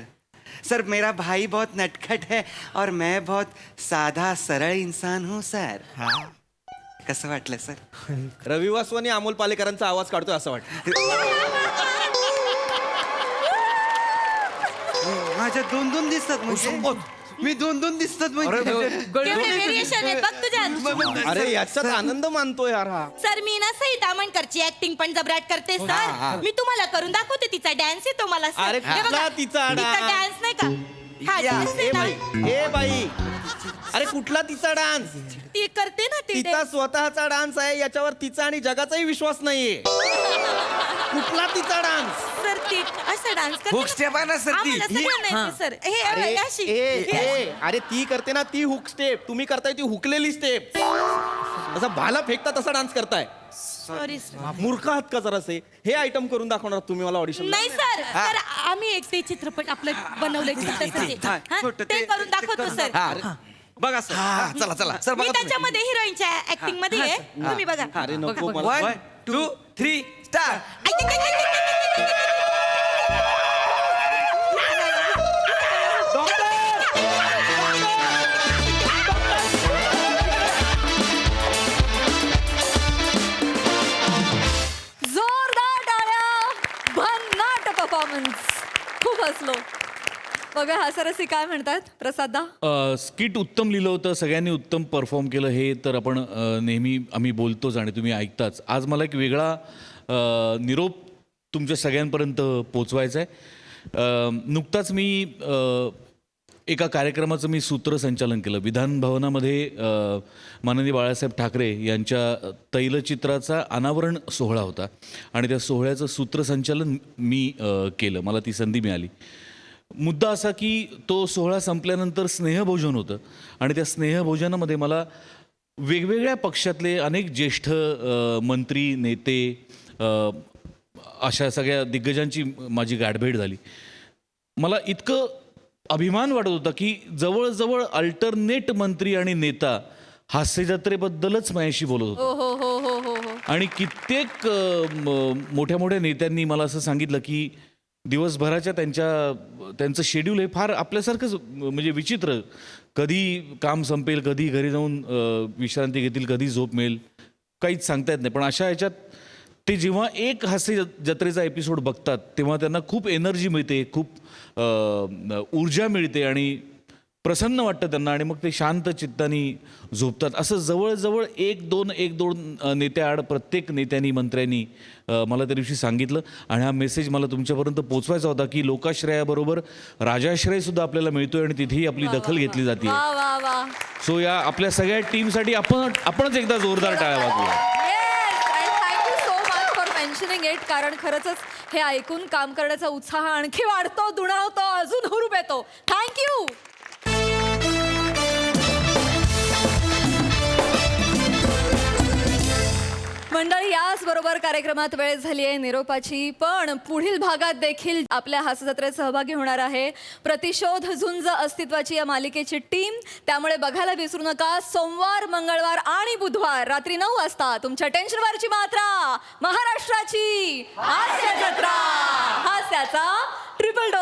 सर मेरा भाई बहुत नटखट है और मैं बहुत साधा सरळ इंसान हूँ सर. कसं वाटलं सर? रवी वासू आणि अमोल पालेकरांचा आवाज काढतोय असं वाटतं. माझ्या 2 दिसतात म्हणजे मी 2 दिसतात म्हणजे व्हेरिएशन आहे बघ तुझ्यात. अरे याच्यात आनंद मानतोय यार हा. सर मी ना सई दामणकरची ऍक्टिंग पण जबराट करते सर. मी तुम्हाला करून दाखवते तिचा डान्स येतो मला सर. अरे हे बघा, कुठला तिचा डान्स नाही का? हा dance आहे ए ना. बाई ए बाई अरे कुठला तिचा डान्स? ती करते ना ती तिचा स्वतःचा डान्स आहे याच्यावर तिचा आणि जगाचाही विश्वास नाहीये. कुठला तिचा डान्स? सर ती असा डान्स करते Hook step आहे ना सर ती. आम्हाला सगळ्यांना येते, सर. हे अरे अशी अरे ती करते ना ती हुक स्टेप, तुम्ही करताय ती हुकलेली स्टेप. असा भाला फेकता तसा डान्स करताय. Sorry sir. मूर्ख आहात का जरासे? हे आयटम करून दाखवणार तुम्ही मला ऑडिशन? नाही सर. सर आम्ही एक ते चित्रपट आपलं बनवलंय छोटंसं ते. हा, ते करून दाखवतो सर. बघा सर. चला चला सर मी त्याच्यामध्ये हिरोईनच्या ऍक्टिंग मध्ये आहे. तुम्ही बघा. अरे नको 1 2 3 स्टार्ट. जोरदार टाळ्या, भन्नाट परफॉर्मन्स. खूप हसलो. बघा हास्यरसिक काय म्हणतात प्रसादा? स्किट उत्तम लिहिलं होतं, सगळ्यांनी उत्तम परफॉर्म केलं, हे तर आपण नेहमी आम्ही बोलतोच आणि तुम्ही ऐकताच. आज मला एक वेगळा निरोप तुमच्या सगळ्यांपर्यंत पोचवायचा आहे. नुकताच मी एका कार्यक्रमाचं मी सूत्रसंचालन केलं. विधान भवनामध्ये माननीय बाळासाहेब ठाकरे यांच्या तैलचित्राचा अनावरण सोहळा होता आणि त्या सोहळ्याचं सूत्रसंचालन मी केलं. मला ती संधी मिळाली. मुद्दा असा की तो सोहळा संपल्यानंतर स्नेहभोजन होतं आणि त्या स्नेहभोजनामध्ये मला वेगवेगळ्या पक्षातले अनेक ज्येष्ठ मंत्री, नेते, अशा सगळ्या दिग्गजांची माझी गाठभेट झाली. मला इतकं अभिमान वाटत होता की जवळजवळ अल्टरनेट मंत्री आणि नेता हास्यजत्रेबद्दलच माझ्याशी बोलत होते. हो हो हो हो हो. आणि कित्येक मोठ्या मोठ्या नेत्यांनी मला असं सांगितलं की दिवसभराच्या त्यांचं शेड्यूल हे फार आपल्यासारखंच म्हणजे विचित्र. कधी काम संपेल, कधी घरी जाऊन विश्रांती घेतील, कधी झोप मिळेल, काहीच सांगता येत नाही. पण अशा ह्याच्यात ते जेव्हा एक हास्य जत्रेचा एपिसोड बघतात तेव्हा त्यांना खूप एनर्जी मिळते, खूप ऊर्जा मिळते आणि प्रसन्न वाटतं त्यांना आणि मग ते शांत चित्तानी झोपतात. असं जवळजवळ एक दोन नेत्याआड प्रत्येक नेत्यांनी, मंत्र्यांनी मला त्या दिवशी सांगितलं आणि हा मेसेज मला तुमच्यापर्यंत पोचवायचा होता की लोकाश्रयाबरोबर राजाश्रयसुद्धा आपल्याला मिळतोय आणि तिथेही आपली दखल घेतली जाते. वा वा वा. सो या आपल्या सगळ्या टीमसाठी आपणच एकदा जोरदार टाळ्या वाजवूया. Thank you so much for mentioning it. कारण खरंच हे ऐकून काम करण्याचा उत्साह आणखी वाढतो, दुणावतो, अजून हुरूप येतो. थँक्यू. मंडळी, याचबरोबर कार्यक्रमात वेळ झाली आहे निरोपाची. पण पुढील भागात देखील आपल्या हास्यजत्रेत सहभागी होणार आहे प्रतिशोध झुंज अस्तित्वाची या मालिकेची टीम. त्यामुळे बघायला विसरू नका. सोमवार, मंगळवार आणि बुधवार रात्री 9 वाजता तुमच्या टेन्शनवरची मात्रा, महाराष्ट्राची हास्यजत्रा, हास्याचा ट्रिपल डोस.